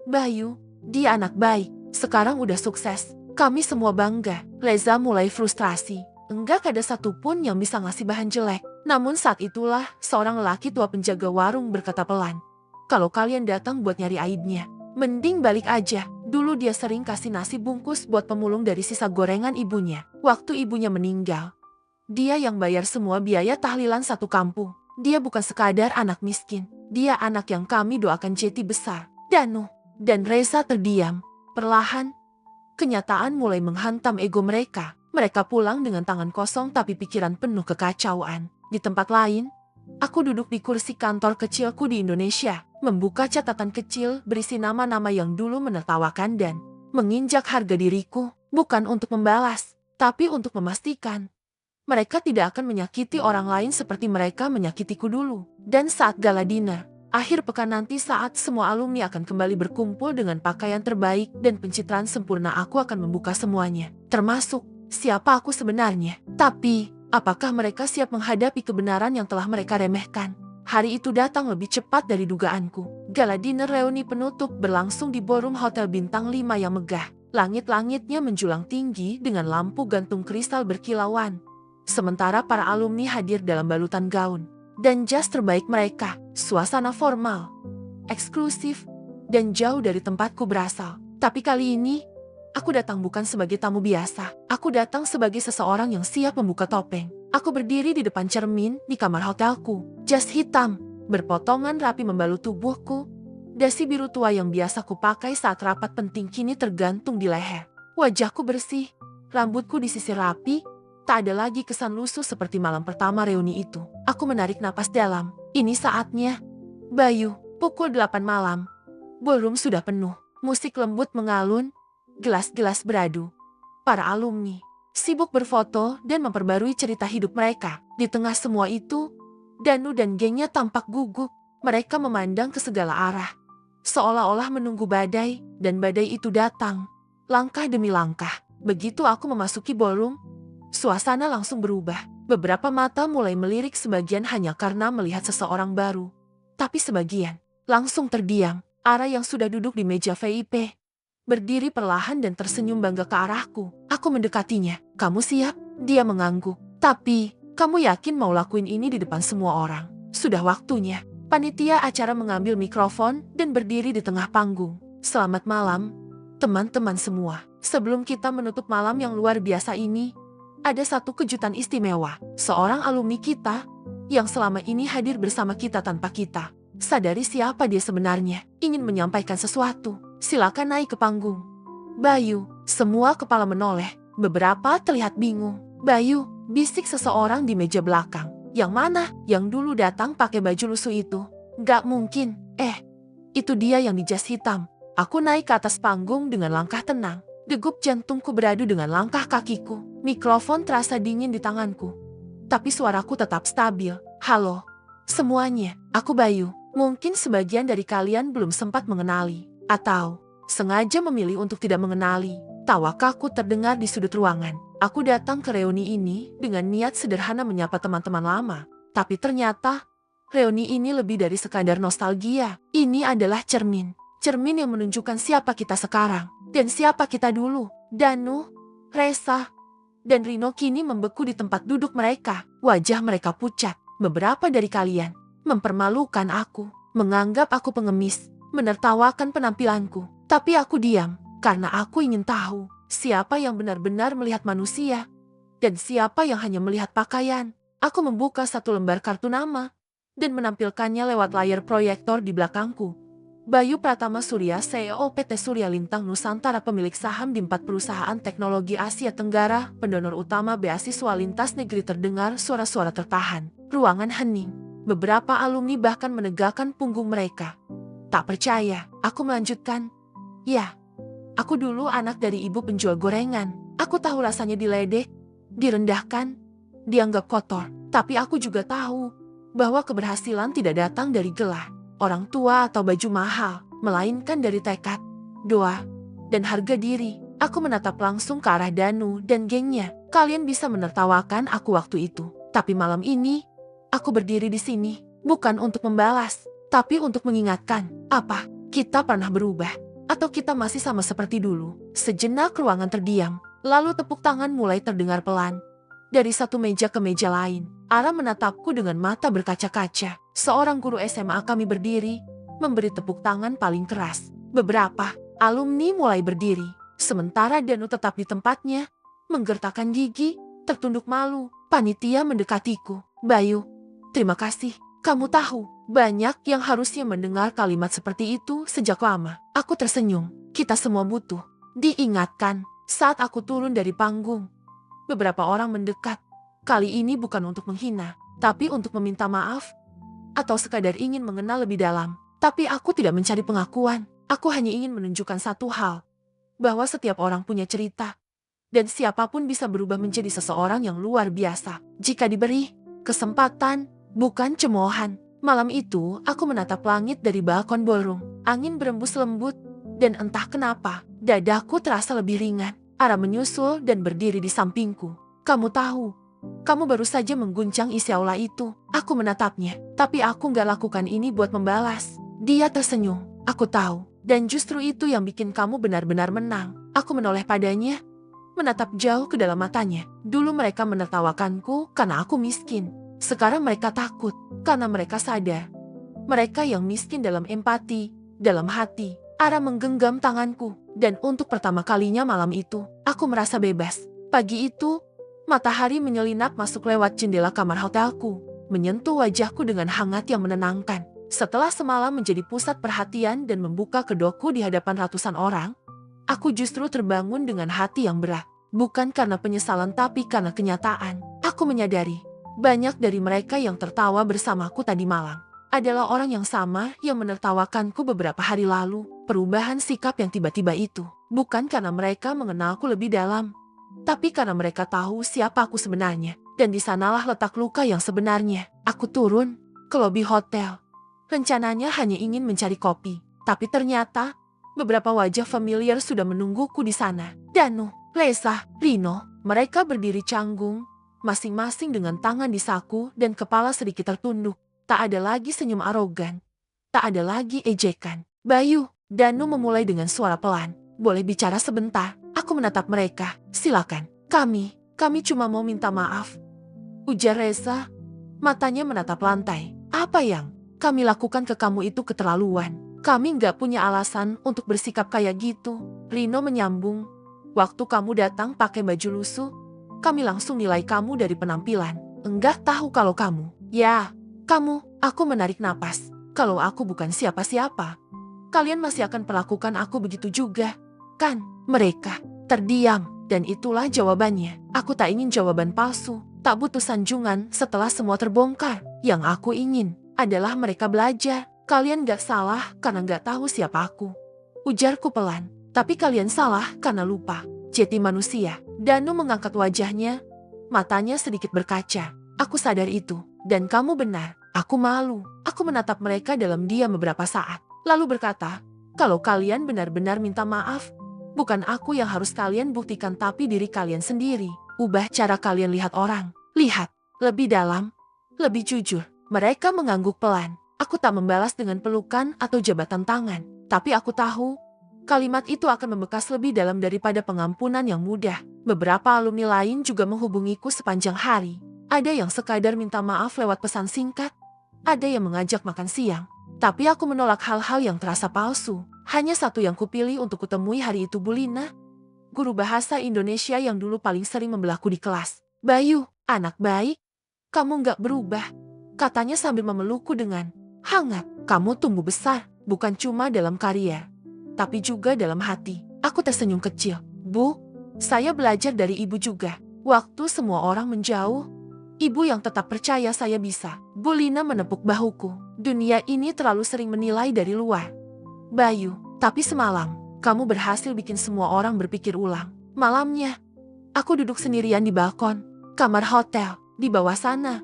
Bayu, dia anak baik, sekarang udah sukses. Kami semua bangga. Reza mulai frustrasi. Enggak ada satupun yang bisa ngasih bahan jelek. Namun saat itulah seorang lelaki tua penjaga warung berkata pelan. Kalau kalian datang buat nyari aibnya, mending balik aja. Dulu dia sering kasih nasi bungkus buat pemulung dari sisa gorengan ibunya. Waktu ibunya meninggal, dia yang bayar semua biaya tahlilan satu kampung. Dia bukan sekadar anak miskin. Dia anak yang kami doakan jeti besar. Danu dan Reza terdiam. Perlahan, kenyataan mulai menghantam ego mereka. Mereka pulang dengan tangan kosong tapi pikiran penuh kekacauan. Di tempat lain, aku duduk di kursi kantor kecilku di Indonesia, membuka catatan kecil berisi nama-nama yang dulu menertawakan dan menginjak harga diriku, bukan untuk membalas, tapi untuk memastikan mereka tidak akan menyakiti orang lain seperti mereka menyakitiku dulu. Dan saat gala dinner, akhir pekan nanti saat semua alumni akan kembali berkumpul dengan pakaian terbaik dan pencitraan sempurna, aku akan membuka semuanya, termasuk siapa aku sebenarnya. Tapi, apakah mereka siap menghadapi kebenaran yang telah mereka remehkan? Hari itu datang lebih cepat dari dugaanku. Gala dinner reuni penutup berlangsung di ballroom Hotel Bintang 5 yang megah. Langit-langitnya menjulang tinggi dengan lampu gantung kristal berkilauan. Sementara para alumni hadir dalam balutan gaun dan jas terbaik mereka. Suasana formal, eksklusif, dan jauh dari tempatku berasal. Tapi kali ini, aku datang bukan sebagai tamu biasa. Aku datang sebagai seseorang yang siap membuka topeng. Aku berdiri di depan cermin di kamar hotelku. Jas hitam, berpotongan rapi membalut tubuhku. Dasi biru tua yang biasa kupakai saat rapat penting kini tergantung di leher. Wajahku bersih, rambutku disisir rapi. Tak ada lagi kesan lusuh seperti malam pertama reuni itu. Aku menarik napas dalam. Ini saatnya. Bayu, pukul 8 malam. Ballroom sudah penuh. Musik lembut mengalun. Gelas-gelas beradu. Para alumni sibuk berfoto dan memperbarui cerita hidup mereka. Di tengah semua itu, Danu dan gengnya tampak gugup. Mereka memandang ke segala arah, seolah-olah menunggu badai, dan badai itu datang. Langkah demi langkah. Begitu aku memasuki ballroom, suasana langsung berubah. Beberapa mata mulai melirik, sebagian hanya karena melihat seseorang baru. Tapi sebagian langsung terdiam. Ara yang sudah duduk di meja VIP berdiri perlahan dan tersenyum bangga ke arahku. Aku mendekatinya. Kamu siap? Dia mengangguk. Tapi, kamu yakin mau lakuin ini di depan semua orang? Sudah waktunya. Panitia acara mengambil mikrofon dan berdiri di tengah panggung. Selamat malam, teman-teman semua. Sebelum kita menutup malam yang luar biasa ini, ada satu kejutan istimewa. Seorang alumni kita yang selama ini hadir bersama kita tanpa kita sadari siapa dia sebenarnya, ingin menyampaikan sesuatu. Silakan naik ke panggung. Bayu, semua kepala menoleh. Beberapa terlihat bingung. Bayu, bisik seseorang di meja belakang. Yang mana? Yang dulu datang pakai baju lusuh itu. Gak mungkin. Itu dia yang di jas hitam. Aku naik ke atas panggung dengan langkah tenang. Degup jantungku beradu dengan langkah kakiku. Mikrofon terasa dingin di tanganku. Tapi suaraku tetap stabil. Halo, semuanya. Aku Bayu. Mungkin sebagian dari kalian belum sempat mengenali, atau sengaja memilih untuk tidak mengenali. Tawa kaku terdengar di sudut ruangan. Aku datang ke reuni ini dengan niat sederhana menyapa teman-teman lama. Tapi ternyata, reuni ini lebih dari sekadar nostalgia. Ini adalah cermin. Cermin yang menunjukkan siapa kita sekarang dan siapa kita dulu. Danu, Reza, dan Rino kini membeku di tempat duduk mereka. Wajah mereka pucat. Beberapa dari kalian mempermalukan aku, menganggap aku pengemis, menertawakan penampilanku. Tapi aku diam, karena aku ingin tahu siapa yang benar-benar melihat manusia, dan siapa yang hanya melihat pakaian. Aku membuka satu lembar kartu nama, dan menampilkannya lewat layar proyektor di belakangku. Bayu Pratama Surya, CEO PT Surya Lintang Nusantara, pemilik saham di 4 perusahaan teknologi Asia Tenggara, pendonor utama beasiswa lintas negeri. Terdengar suara-suara tertahan. Ruangan hening. Beberapa alumni bahkan menegakkan punggung mereka. Tak percaya, aku melanjutkan. Ya, aku dulu anak dari ibu penjual gorengan. Aku tahu rasanya diledek, direndahkan, dianggap kotor. Tapi aku juga tahu bahwa keberhasilan tidak datang dari gelar, orang tua atau baju mahal, melainkan dari tekad, doa, dan harga diri. Aku menatap langsung ke arah Danu dan gengnya. Kalian bisa menertawakan aku waktu itu. Tapi malam ini, aku berdiri di sini, bukan untuk membalas, tapi untuk mengingatkan, apa kita pernah berubah? Atau kita masih sama seperti dulu? Sejenak ruangan terdiam, lalu tepuk tangan mulai terdengar pelan. Dari satu meja ke meja lain, Ara menatapku dengan mata berkaca-kaca. Seorang guru SMA kami berdiri, memberi tepuk tangan paling keras. Beberapa alumni mulai berdiri, sementara Danu tetap di tempatnya, menggertakkan gigi, tertunduk malu. Panitia mendekatiku. Bayu, terima kasih. Kamu tahu, banyak yang harusnya mendengar kalimat seperti itu sejak lama. Aku tersenyum. Kita semua butuh diingatkan. Saat aku turun dari panggung, beberapa orang mendekat. Kali ini bukan untuk menghina, tapi untuk meminta maaf, atau sekadar ingin mengenal lebih dalam. Tapi aku tidak mencari pengakuan. Aku hanya ingin menunjukkan satu hal, bahwa setiap orang punya cerita, dan siapapun bisa berubah menjadi seseorang yang luar biasa jika diberi kesempatan, bukan cemoohan. Malam itu, aku menatap langit dari balkon ballroom. Angin berembus lembut, dan entah kenapa, dadaku terasa lebih ringan. Ara menyusul dan berdiri di sampingku. Kamu tahu, kamu baru saja mengguncang isi aula itu. Aku menatapnya, tapi aku gak lakukan ini buat membalas. Dia tersenyum. Aku tahu, dan justru itu yang bikin kamu benar-benar menang. Aku menoleh padanya, menatap jauh ke dalam matanya. Dulu mereka menertawakanku karena aku miskin. Sekarang mereka takut karena mereka sadar. Mereka yang miskin dalam empati, dalam hati. Ara menggenggam tanganku, dan untuk pertama kalinya malam itu, aku merasa bebas. Pagi itu, matahari menyelinap masuk lewat jendela kamar hotelku, menyentuh wajahku dengan hangat yang menenangkan. Setelah semalam menjadi pusat perhatian dan membuka kedokku di hadapan ratusan orang, aku justru terbangun dengan hati yang berat. Bukan karena penyesalan tapi karena kenyataan. Aku menyadari, banyak dari mereka yang tertawa bersamaku tadi malam adalah orang yang sama yang menertawakanku beberapa hari lalu. Perubahan sikap yang tiba-tiba itu bukan karena mereka mengenalku lebih dalam, tapi karena mereka tahu siapa aku sebenarnya. Dan di sanalah letak luka yang sebenarnya. Aku turun ke lobi hotel. Rencananya hanya ingin mencari kopi, tapi ternyata beberapa wajah familiar sudah menungguku di sana. Danu, Lesa, Rino, mereka berdiri canggung, masing-masing dengan tangan di saku dan kepala sedikit tertunduk. Tak ada lagi senyum arogan. Tak ada lagi ejekan. Bayu, Danu memulai dengan suara pelan. Boleh bicara sebentar? Aku menatap mereka. Silakan. Kami cuma mau minta maaf, ujar Reza. Matanya menatap lantai. Apa yang kami lakukan ke kamu itu keterlaluan. Kami nggak punya alasan untuk bersikap kayak gitu. Rino menyambung. Waktu kamu datang pakai baju lusuh, kami langsung nilai kamu dari penampilan. Enggak tahu kalau kamu. Ya, kamu. Aku menarik napas. Kalau aku bukan siapa-siapa, kalian masih akan perlakukan aku begitu juga, kan? Mereka terdiam, dan itulah jawabannya. Aku tak ingin jawaban palsu, tak butuh sanjungan setelah semua terbongkar. Yang aku ingin adalah mereka belajar. Kalian gak salah karena gak tahu siapa aku, ujarku pelan. Tapi kalian salah karena lupa jati manusia. Danu mengangkat wajahnya, matanya sedikit berkaca. Aku sadar itu, dan kamu benar. Aku malu. Aku menatap mereka dalam diam beberapa saat, lalu berkata, kalau kalian benar-benar minta maaf, bukan aku yang harus kalian buktikan tapi diri kalian sendiri. Ubah cara kalian lihat orang. Lihat lebih dalam, lebih jujur. Mereka mengangguk pelan. Aku tak membalas dengan pelukan atau jabatan tangan, tapi aku tahu kalimat itu akan membekas lebih dalam daripada pengampunan yang mudah. Beberapa alumni lain juga menghubungiku sepanjang hari. Ada yang sekadar minta maaf lewat pesan singkat, ada yang mengajak makan siang. Tapi aku menolak hal-hal yang terasa palsu. Hanya satu yang kupilih untuk kutemui hari itu, Bu Lina, guru bahasa Indonesia yang dulu paling sering membelaku di kelas. Bayu, anak baik, kamu gak berubah, katanya sambil memelukku dengan hangat. Kamu tumbuh besar, bukan cuma dalam karya, tapi juga dalam hati. Aku tersenyum kecil. Bu, saya belajar dari ibu juga. Waktu semua orang menjauh, ibu yang tetap percaya saya bisa. Bu Lina menepuk bahuku. Dunia ini terlalu sering menilai dari luar. Bayu, tapi semalam, kamu berhasil bikin semua orang berpikir ulang. Malamnya, aku duduk sendirian di balkon, kamar hotel, di bawah sana.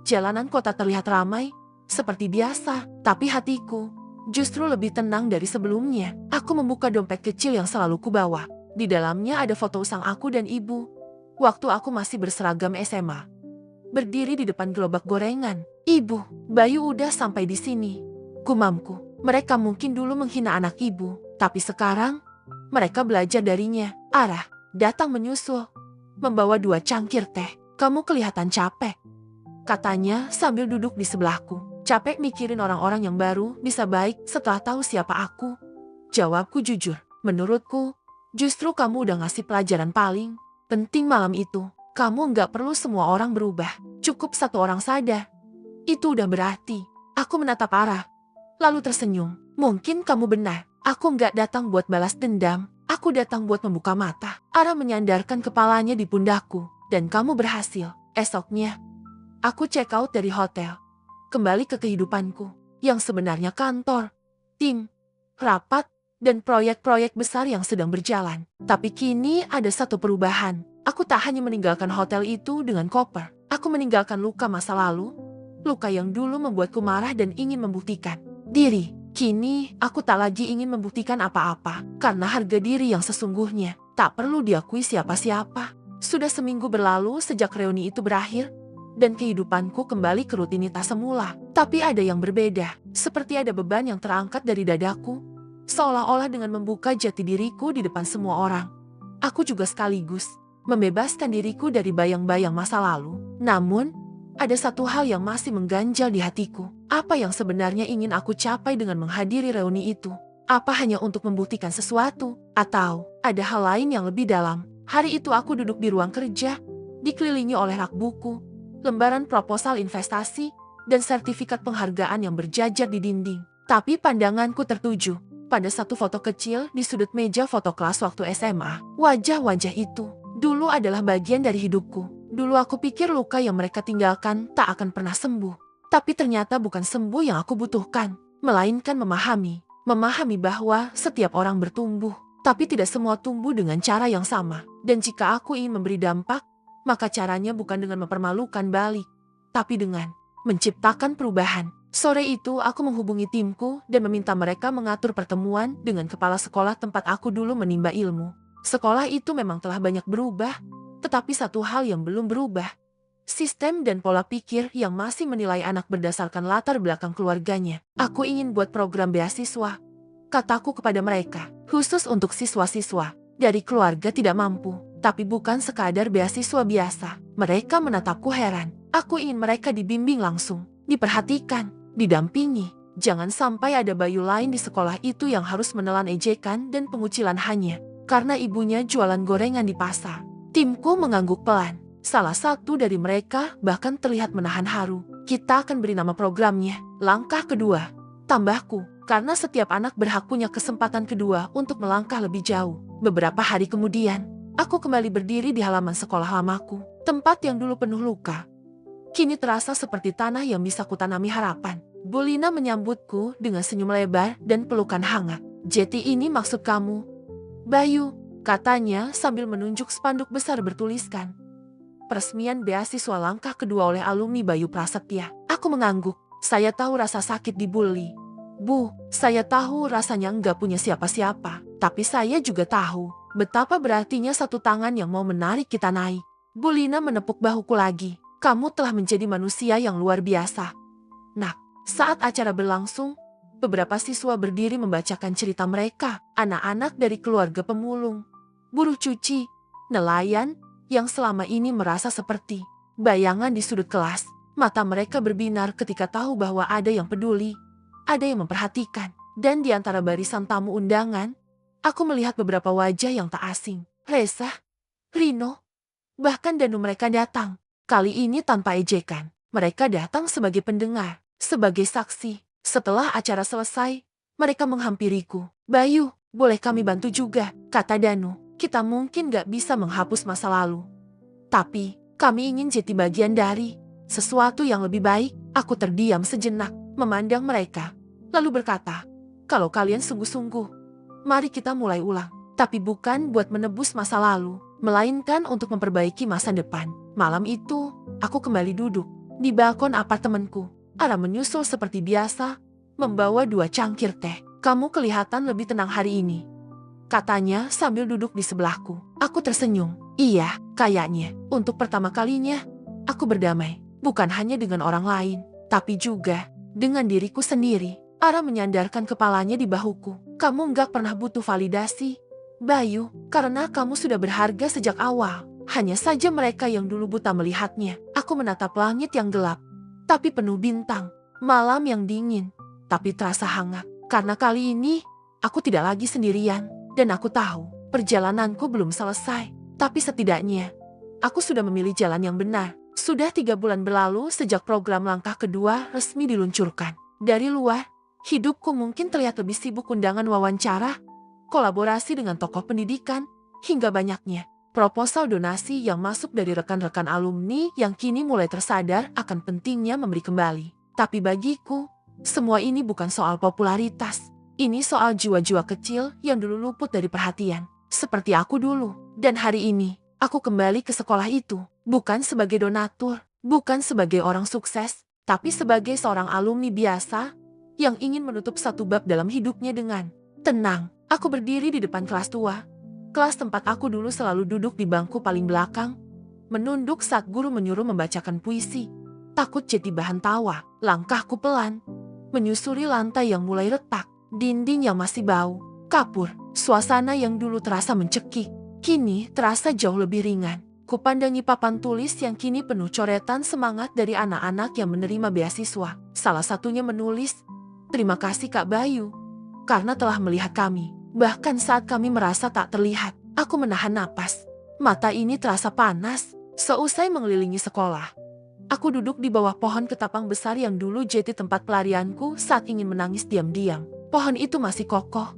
Jalanan kota terlihat ramai, seperti biasa, tapi hatiku justru lebih tenang dari sebelumnya. Aku membuka dompet kecil yang selalu kubawa. Di dalamnya ada foto usang aku dan ibu, waktu aku masih berseragam SMA. Berdiri di depan gerobak gorengan. Ibu, Bayu udah sampai di sini. Gumamku, mereka mungkin dulu menghina anak ibu, tapi sekarang mereka belajar darinya. Arah datang menyusul, membawa 2 cangkir teh. Kamu kelihatan capek, katanya sambil duduk di sebelahku. Capek mikirin orang-orang yang baru bisa baik setelah tahu siapa aku. Jawabku jujur, menurutku justru kamu udah ngasih pelajaran paling penting malam itu. Kamu nggak perlu semua orang berubah, cukup 1 orang sadar. Itu udah berarti. Aku menatap Arah, lalu tersenyum. Mungkin kamu benar, aku nggak datang buat balas dendam, aku datang buat membuka mata. Arah menyandarkan kepalanya di pundakku, dan kamu berhasil. Esoknya, aku check out dari hotel, kembali ke kehidupanku, yang sebenarnya kantor, tim, rapat, dan proyek-proyek besar yang sedang berjalan. Tapi kini ada satu perubahan. Aku tak hanya meninggalkan hotel itu dengan koper. Aku meninggalkan luka masa lalu, luka yang dulu membuatku marah dan ingin membuktikan diri. Kini, aku tak lagi ingin membuktikan apa-apa, karena harga diri yang sesungguhnya tak perlu diakui siapa-siapa. Sudah seminggu berlalu sejak reuni itu berakhir, dan kehidupanku kembali ke rutinitas semula. Tapi ada yang berbeda, seperti ada beban yang terangkat dari dadaku, seolah-olah dengan membuka jati diriku di depan semua orang. Aku juga sekaligus membebaskan diriku dari bayang-bayang masa lalu. Namun, ada satu hal yang masih mengganjal di hatiku. Apa yang sebenarnya ingin aku capai dengan menghadiri reuni itu? Apa hanya untuk membuktikan sesuatu? Atau ada hal lain yang lebih dalam? Hari itu aku duduk di ruang kerja, dikelilingi oleh rak buku, lembaran proposal investasi, dan sertifikat penghargaan yang berjajar di dinding. Tapi pandanganku tertuju pada satu foto kecil di sudut meja foto kelas waktu SMA. Wajah-wajah itu dulu adalah bagian dari hidupku. Dulu aku pikir luka yang mereka tinggalkan tak akan pernah sembuh. Tapi ternyata bukan sembuh yang aku butuhkan, melainkan memahami. Memahami bahwa setiap orang bertumbuh, tapi tidak semua tumbuh dengan cara yang sama. Dan jika aku ingin memberi dampak, maka caranya bukan dengan mempermalukan balik, tapi dengan menciptakan perubahan. Sore itu aku menghubungi timku dan meminta mereka mengatur pertemuan dengan kepala sekolah tempat aku dulu menimba ilmu. Sekolah itu memang telah banyak berubah, tetapi satu hal yang belum berubah. Sistem dan pola pikir yang masih menilai anak berdasarkan latar belakang keluarganya. Aku ingin buat program beasiswa, kataku kepada mereka, khusus untuk siswa-siswa dari keluarga tidak mampu, tapi bukan sekadar beasiswa biasa. Mereka menatapku heran. Aku ingin mereka dibimbing langsung, diperhatikan, didampingi. Jangan sampai ada Bayu lain di sekolah itu yang harus menelan ejekan dan pengucilan hanya karena ibunya jualan gorengan di pasar. Timku mengangguk pelan. Salah satu dari mereka bahkan terlihat menahan haru. Kita akan beri nama programnya Langkah Kedua, tambahku, karena setiap anak berhak punya kesempatan kedua untuk melangkah lebih jauh. Beberapa hari kemudian, aku kembali berdiri di halaman sekolah lamaku. Tempat yang dulu penuh luka kini terasa seperti tanah yang bisa kutanami harapan. Bu Lina menyambutku dengan senyum lebar dan pelukan hangat. Jadi ini maksud kamu, Bayu, katanya sambil menunjuk spanduk besar bertuliskan peresmian beasiswa Langkah Kedua oleh alumni Bayu Prasetya. Aku mengangguk. Saya tahu rasa sakit dibully. Bu, saya tahu rasanya enggak punya siapa-siapa. Tapi saya juga tahu betapa berartinya satu tangan yang mau menarik kita naik. Bu Lina menepuk bahuku lagi. Kamu telah menjadi manusia yang luar biasa. Nak, saat acara berlangsung, beberapa siswa berdiri membacakan cerita mereka. Anak-anak dari keluarga pemulung, buruh cuci, nelayan, yang selama ini merasa seperti bayangan di sudut kelas. Mata mereka berbinar ketika tahu bahwa ada yang peduli, ada yang memperhatikan. Dan di antara barisan tamu undangan, aku melihat beberapa wajah yang tak asing. Reza, Rino, bahkan Danu. Mereka datang. Kali ini tanpa ejekan. Mereka datang sebagai pendengar, sebagai saksi. Setelah acara selesai, Mereka menghampiriku. Bayu, boleh kami bantu juga, kata Danu. Kita mungkin gak bisa menghapus masa lalu. Tapi, kami ingin jadi bagian dari sesuatu yang lebih baik. Aku terdiam sejenak, memandang mereka. Lalu berkata, kalau kalian sungguh-sungguh, mari kita mulai ulang. Tapi bukan buat menebus masa lalu, melainkan untuk memperbaiki masa depan. Malam itu, aku kembali duduk di balkon apartemenku. Ara menyusul seperti biasa, membawa 2 cangkir teh. Kamu kelihatan lebih tenang hari ini, katanya sambil duduk di sebelahku. Aku tersenyum. Iya, kayaknya. Untuk pertama kalinya, aku berdamai. Bukan hanya dengan orang lain, tapi juga dengan diriku sendiri. Ara menyandarkan kepalanya di bahuku. Kamu nggak pernah butuh validasi, Bayu, karena kamu sudah berharga sejak awal. Hanya saja mereka yang dulu buta melihatnya. Aku menatap langit yang gelap, tapi penuh bintang. Malam yang dingin, tapi terasa hangat. Karena kali ini, aku tidak lagi sendirian. Dan aku tahu, perjalananku belum selesai. Tapi setidaknya, aku sudah memilih jalan yang benar. Sudah 3 bulan berlalu sejak program langkah kedua resmi diluncurkan. Dari luar, hidupku mungkin terlihat lebih sibuk undangan wawancara, kolaborasi dengan tokoh pendidikan, hingga banyaknya proposal donasi yang masuk dari rekan-rekan alumni yang kini mulai tersadar akan pentingnya memberi kembali. Tapi bagiku, semua ini bukan soal popularitas. Ini soal jiwa-jiwa kecil yang dulu luput dari perhatian. Seperti aku dulu. Dan hari ini, aku kembali ke sekolah itu. Bukan sebagai donatur, bukan sebagai orang sukses, tapi sebagai seorang alumni biasa yang ingin menutup satu bab dalam hidupnya dengan tenang. Aku berdiri di depan kelas tua. Kelas tempat aku dulu selalu duduk di bangku paling belakang, menunduk saat guru menyuruh membacakan puisi. Takut jadi bahan tawa, langkahku pelan, menyusuri lantai yang mulai retak. Dinding yang masih bau, kapur, suasana yang dulu terasa mencekik, kini terasa jauh lebih ringan. Kupandangi papan tulis yang kini penuh coretan semangat dari anak-anak yang menerima beasiswa. Salah satunya menulis, "Terima kasih Kak Bayu, karena telah melihat kami. Bahkan saat kami merasa tak terlihat." Aku menahan napas. Mata ini terasa panas. Seusai mengelilingi sekolah, aku duduk di bawah pohon ketapang besar yang dulu jadi tempat pelarianku saat ingin menangis diam-diam. Pohon itu masih kokoh,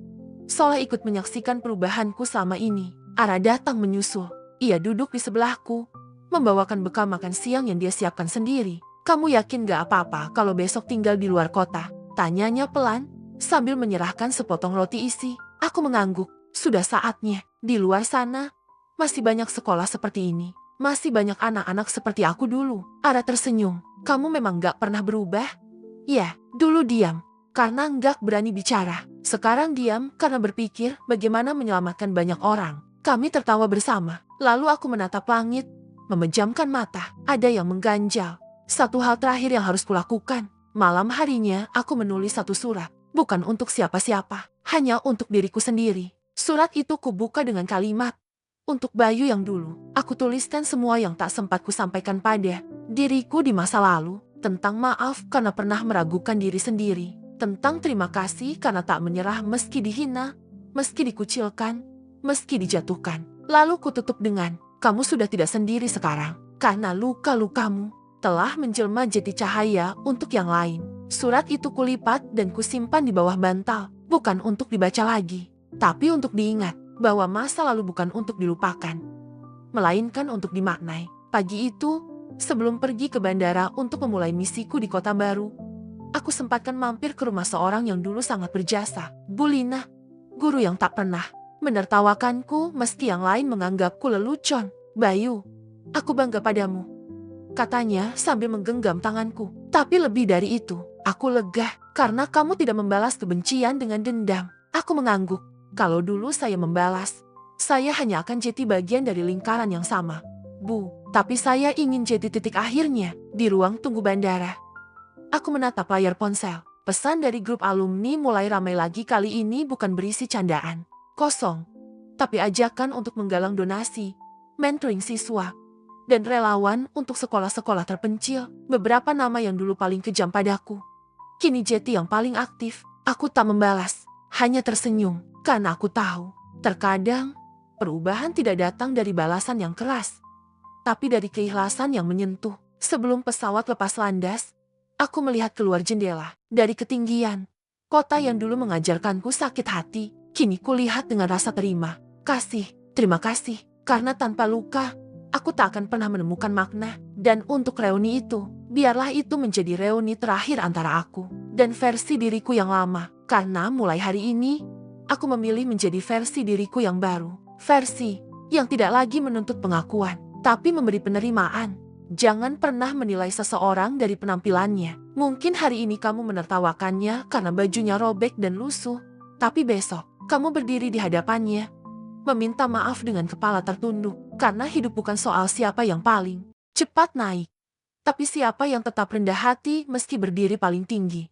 seolah ikut menyaksikan perubahanku selama ini. Ara datang menyusul. Ia duduk di sebelahku, membawakan bekal makan siang yang dia siapkan sendiri. Kamu yakin gak apa-apa kalau besok tinggal di luar kota? Tanyanya pelan, sambil menyerahkan sepotong roti isi. Aku mengangguk. Sudah saatnya. Di luar sana, masih banyak sekolah seperti ini. Masih banyak anak-anak seperti aku dulu. Ara tersenyum. Kamu memang gak pernah berubah? Ya, dulu diam karena nggak berani bicara. Sekarang diam karena berpikir bagaimana menyelamatkan banyak orang. Kami tertawa bersama. Lalu aku menatap langit, memejamkan mata. Ada yang mengganjal. Satu hal terakhir yang harus kulakukan. Malam harinya aku menulis satu surat. Bukan untuk siapa-siapa, hanya untuk diriku sendiri. Surat itu kubuka dengan kalimat, "Untuk Bayu yang dulu." Aku tuliskan semua yang tak sempat kusampaikan pada diriku di masa lalu. Tentang maaf karena pernah meragukan diri sendiri. Tentang terima kasih karena tak menyerah meski dihina, meski dikucilkan, meski dijatuhkan. Lalu kututup dengan, "Kamu sudah tidak sendiri sekarang, karena luka-lukamu telah menjelma jadi cahaya untuk yang lain." Surat itu kulipat dan kusimpan di bawah bantal, bukan untuk dibaca lagi, tapi untuk diingat bahwa masa lalu bukan untuk dilupakan, melainkan untuk dimaknai. Pagi itu, sebelum pergi ke bandara untuk memulai misiku di kota baru, aku sempatkan mampir ke rumah seorang yang dulu sangat berjasa, Bu Lina, guru yang tak pernah menertawakanku meski yang lain menganggapku lelucon. "Bayu, aku bangga padamu," katanya sambil menggenggam tanganku. "Tapi lebih dari itu, aku lega karena kamu tidak membalas kebencian dengan dendam." Aku mengangguk. Kalau dulu saya membalas, saya hanya akan jadi bagian dari lingkaran yang sama. Bu, tapi saya ingin jadi titik akhirnya di ruang tunggu bandara. Aku menatap layar ponsel. Pesan dari grup alumni mulai ramai lagi. Kali ini bukan berisi candaan kosong, tapi ajakan untuk menggalang donasi, mentoring siswa, dan relawan untuk sekolah-sekolah terpencil. Beberapa nama yang dulu paling kejam padaku, kini jadi yang paling aktif. Aku tak membalas, hanya tersenyum, karena aku tahu, terkadang perubahan tidak datang dari balasan yang keras, tapi dari keikhlasan yang menyentuh. Sebelum pesawat lepas landas, aku melihat keluar jendela. Dari ketinggian, Kota yang dulu mengajarkanku sakit hati, kini kulihat dengan rasa terima kasih, karena tanpa luka, aku tak akan pernah menemukan makna. Dan untuk reuni itu, biarlah itu menjadi reuni terakhir antara aku dan versi diriku yang lama. Karena mulai hari ini, aku memilih menjadi versi diriku yang baru. Versi yang tidak lagi menuntut pengakuan, tapi memberi penerimaan. Jangan pernah menilai seseorang dari penampilannya. Mungkin hari ini kamu menertawakannya karena bajunya robek dan lusuh, tapi besok kamu berdiri di hadapannya, meminta maaf dengan kepala tertunduk, karena hidup bukan soal siapa yang paling cepat naik, tapi siapa yang tetap rendah hati meski berdiri paling tinggi.